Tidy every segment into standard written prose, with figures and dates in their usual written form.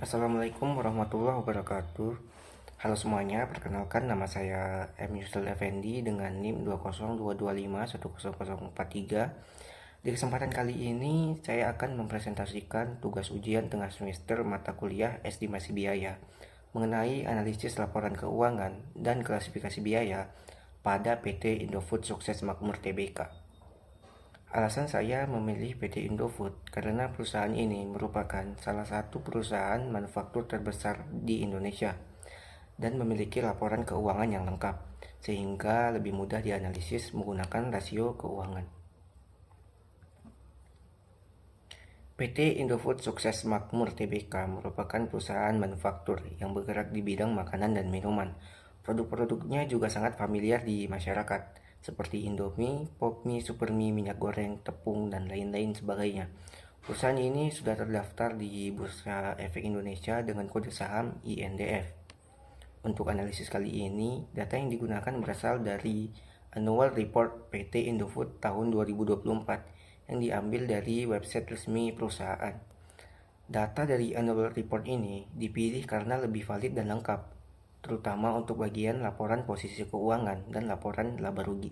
Assalamualaikum warahmatullahi wabarakatuh. Halo semuanya, perkenalkan nama saya M. Yusril Effendi dengan NIM 20225100043. Di kesempatan kali ini saya akan mempresentasikan tugas ujian tengah semester mata kuliah estimasi biaya mengenai analisis laporan keuangan dan klasifikasi biaya pada PT Indofood Sukses Makmur Tbk. Alasan saya memilih PT Indofood karena perusahaan ini merupakan salah satu perusahaan manufaktur terbesar di Indonesia dan memiliki laporan keuangan yang lengkap, sehingga lebih mudah dianalisis menggunakan rasio keuangan. PT Indofood Sukses Makmur Tbk merupakan perusahaan manufaktur yang bergerak di bidang makanan dan minuman. Produk-produknya juga sangat familiar di masyarakat, seperti Indomie, Popmie, Supermie, minyak goreng, tepung, dan lain-lain sebagainya. Perusahaan ini sudah terdaftar di Bursa Efek Indonesia dengan kode saham INDF. Untuk analisis kali ini, data yang digunakan berasal dari Annual Report PT Indofood tahun 2024 yang diambil dari website resmi perusahaan. Data dari Annual Report ini dipilih karena lebih valid dan lengkap, terutama untuk bagian laporan posisi keuangan dan laporan laba rugi.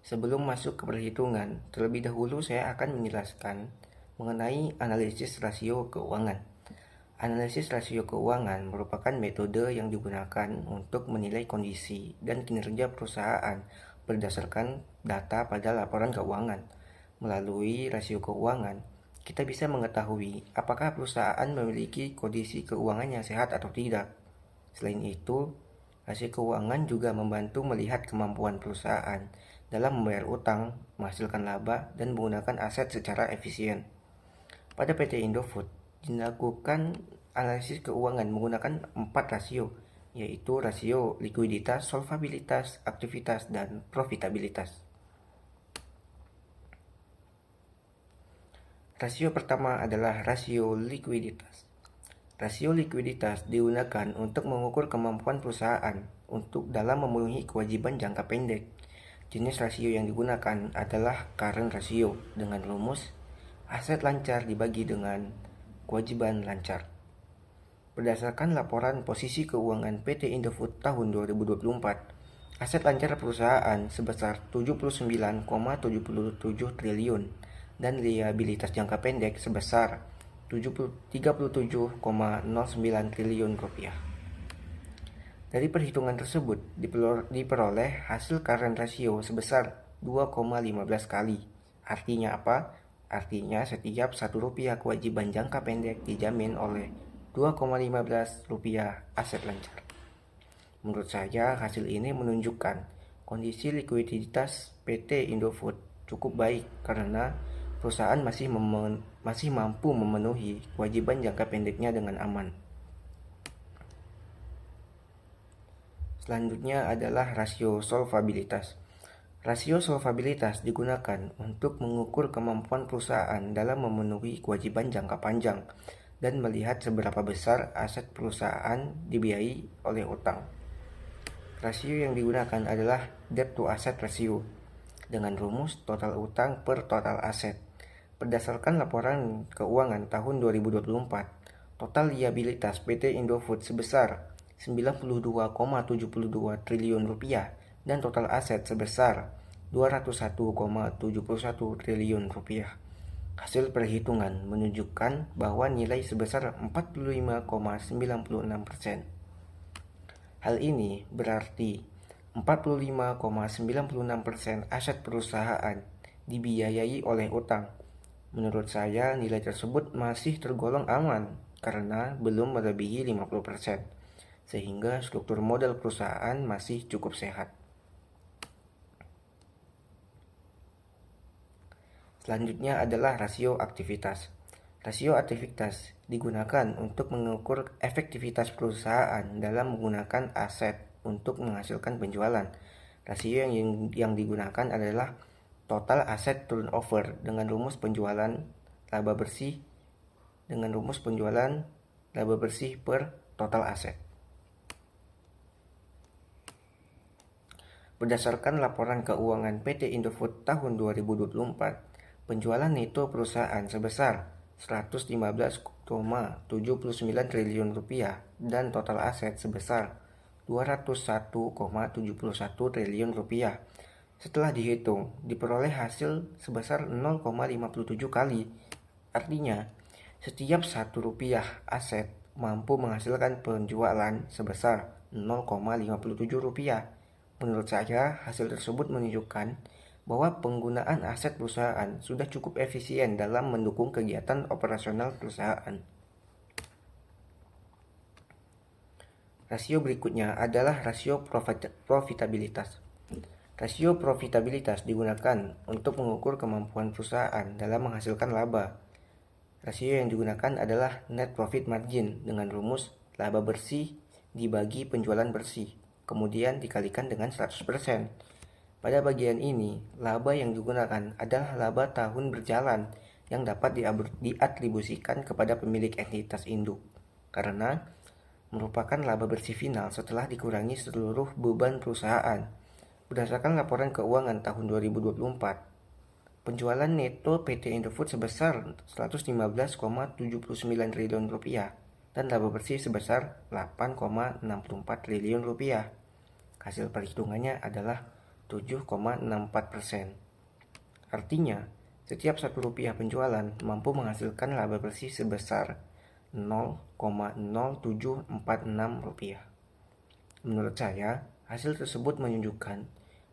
Sebelum masuk ke perhitungan, terlebih dahulu saya akan menjelaskan mengenai analisis rasio keuangan. Analisis rasio keuangan merupakan metode yang digunakan untuk menilai kondisi dan kinerja perusahaan berdasarkan data pada laporan keuangan. Melalui rasio keuangan, kita bisa mengetahui apakah perusahaan memiliki kondisi keuangan yang sehat atau tidak. Selain itu, rasio keuangan juga membantu melihat kemampuan perusahaan dalam membayar utang, menghasilkan laba, dan menggunakan aset secara efisien. Pada PT Indofood, dilakukan analisis keuangan menggunakan 4 rasio, yaitu rasio likuiditas, solvabilitas, aktivitas, dan profitabilitas. Rasio pertama adalah rasio likuiditas. Rasio likuiditas digunakan untuk mengukur kemampuan perusahaan untuk dalam memenuhi kewajiban jangka pendek. Jenis rasio yang digunakan adalah current ratio dengan rumus aset lancar dibagi dengan kewajiban lancar. Berdasarkan laporan posisi keuangan PT Indofood tahun 2024, aset lancar perusahaan sebesar 79,77 triliun dan liabilitas jangka pendek sebesar 37,09 triliun rupiah. Dari perhitungan tersebut diperoleh hasil current ratio sebesar 2,15 kali. Artinya apa? Artinya setiap 1 rupiah kewajiban jangka pendek dijamin oleh 2,15 rupiah aset lancar. Menurut saya hasil ini menunjukkan kondisi likuiditas PT Indofood cukup baik karena perusahaan masih mampu memenuhi kewajiban jangka pendeknya dengan aman. Selanjutnya adalah rasio solvabilitas. Rasio solvabilitas digunakan untuk mengukur kemampuan perusahaan dalam memenuhi kewajiban jangka panjang dan melihat seberapa besar aset perusahaan dibiayai oleh utang. Rasio yang digunakan adalah debt to asset ratio dengan rumus total utang per total aset. Berdasarkan laporan keuangan tahun 2024, total liabilitas PT Indofood sebesar 92,72 triliun rupiah dan total aset sebesar 201,71 triliun rupiah. Hasil perhitungan menunjukkan bahwa nilai sebesar 45,96%. Hal ini berarti 45,96% aset perusahaan dibiayai oleh utang. Menurut saya nilai tersebut masih tergolong aman karena belum melebihi 50%, sehingga struktur modal perusahaan masih cukup sehat. Selanjutnya adalah rasio aktivitas. Rasio aktivitas digunakan untuk mengukur efektivitas perusahaan dalam menggunakan aset untuk menghasilkan penjualan. Rasio yang digunakan adalah total aset turnover dengan rumus penjualan laba bersih per total aset. Berdasarkan laporan keuangan PT Indofood tahun 2024, Penjualan neto perusahaan sebesar 115,79 triliun rupiah dan total aset sebesar 201,71 triliun rupiah. Setelah dihitung, diperoleh hasil sebesar 0,57 kali. Artinya, setiap 1 rupiah aset mampu menghasilkan penjualan sebesar 0,57 rupiah. Menurut saya, hasil tersebut menunjukkan bahwa penggunaan aset perusahaan sudah cukup efisien dalam mendukung kegiatan operasional perusahaan. Rasio berikutnya adalah rasio profitabilitas. Rasio profitabilitas digunakan untuk mengukur kemampuan perusahaan dalam menghasilkan laba. Rasio yang digunakan adalah net profit margin dengan rumus laba bersih dibagi penjualan bersih, kemudian dikalikan dengan 100%. Pada bagian ini, laba yang digunakan adalah laba tahun berjalan yang dapat diatribusikan kepada pemilik entitas induk, karena merupakan laba bersih final setelah dikurangi seluruh beban perusahaan. Berdasarkan laporan keuangan tahun 2024, penjualan neto PT Indofood sebesar 115,79 triliun rupiah dan laba bersih sebesar 8,64 triliun rupiah. Hasil perhitungannya adalah 7,64%. Artinya, setiap 1 rupiah penjualan mampu menghasilkan laba bersih sebesar 0,0746 rupiah. Menurut saya, hasil tersebut menunjukkan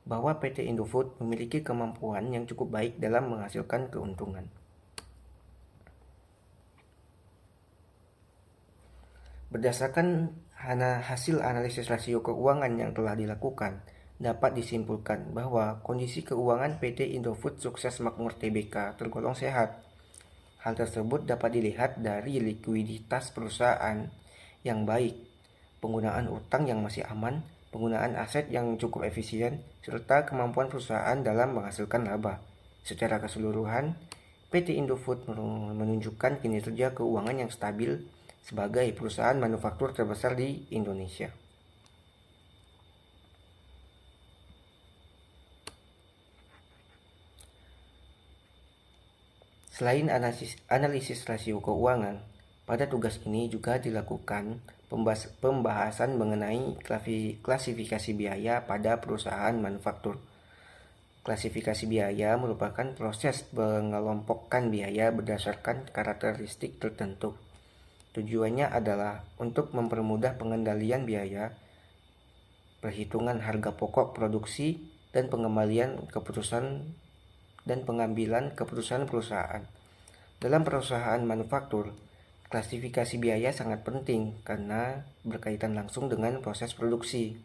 bahwa PT Indofood memiliki kemampuan yang cukup baik dalam menghasilkan keuntungan. Berdasarkan hasil analisis rasio keuangan yang telah dilakukan, dapat disimpulkan bahwa kondisi keuangan PT Indofood Sukses Makmur Tbk tergolong sehat. Hal tersebut dapat dilihat dari likuiditas perusahaan yang baik, penggunaan utang yang masih aman, penggunaan aset yang cukup efisien, serta kemampuan perusahaan dalam menghasilkan laba. Secara keseluruhan, PT Indofood menunjukkan kinerja keuangan yang stabil sebagai perusahaan manufaktur terbesar di Indonesia. Selain analisis rasio keuangan, pada tugas ini juga dilakukan pembahasan mengenai klasifikasi biaya pada perusahaan manufaktur. Klasifikasi biaya merupakan proses mengelompokkan biaya berdasarkan karakteristik tertentu. Tujuannya adalah untuk mempermudah pengendalian biaya, perhitungan harga pokok produksi, dan pengambilan keputusan perusahaan. Dalam perusahaan manufaktur, klasifikasi biaya sangat penting karena berkaitan langsung dengan proses produksi.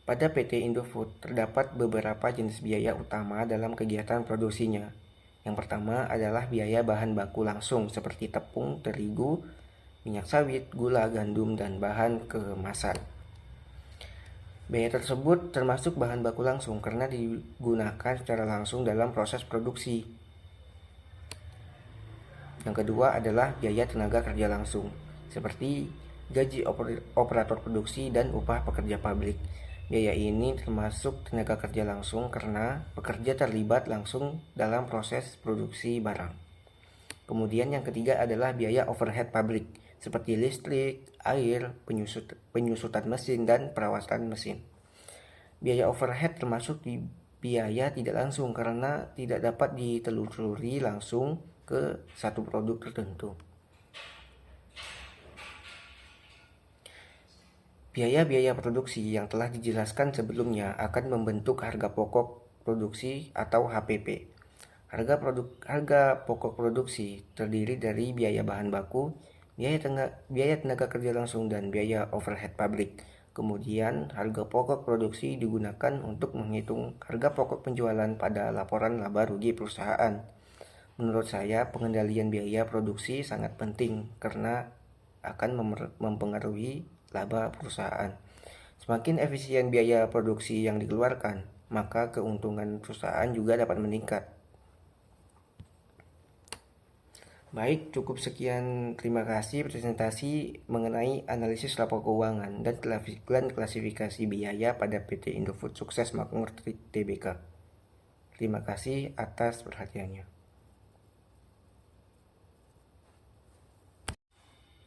Pada PT Indofood terdapat beberapa jenis biaya utama dalam kegiatan produksinya. Yang pertama adalah biaya bahan baku langsung seperti tepung, terigu, minyak sawit, gula, gandum, dan bahan kemasan. Biaya tersebut termasuk bahan baku langsung karena digunakan secara langsung dalam proses produksi. Yang kedua adalah biaya tenaga kerja langsung, seperti gaji operator produksi dan upah pekerja pabrik. Biaya ini termasuk tenaga kerja langsung karena pekerja terlibat langsung dalam proses produksi barang. Kemudian yang ketiga adalah biaya overhead pabrik, seperti listrik, air, penyusutan mesin, dan perawatan mesin. Biaya overhead termasuk di biaya tidak langsung karena tidak dapat ditelusuri langsung ke satu produk tertentu. Biaya-biaya produksi yang telah dijelaskan sebelumnya akan membentuk harga pokok produksi atau HPP. Harga pokok produksi terdiri dari biaya bahan baku, biaya tenaga kerja langsung, dan biaya overhead pabrik. Kemudian, harga pokok produksi digunakan untuk menghitung harga pokok penjualan pada laporan laba rugi perusahaan. Menurut saya, pengendalian biaya produksi sangat penting karena akan mempengaruhi laba perusahaan. Semakin efisien biaya produksi yang dikeluarkan, maka keuntungan perusahaan juga dapat meningkat. Baik, cukup sekian. Terima kasih presentasi mengenai analisis lapor keuangan dan klasifikasi biaya pada PT Indofood Sukses Makmur Tbk. Terima kasih atas perhatiannya.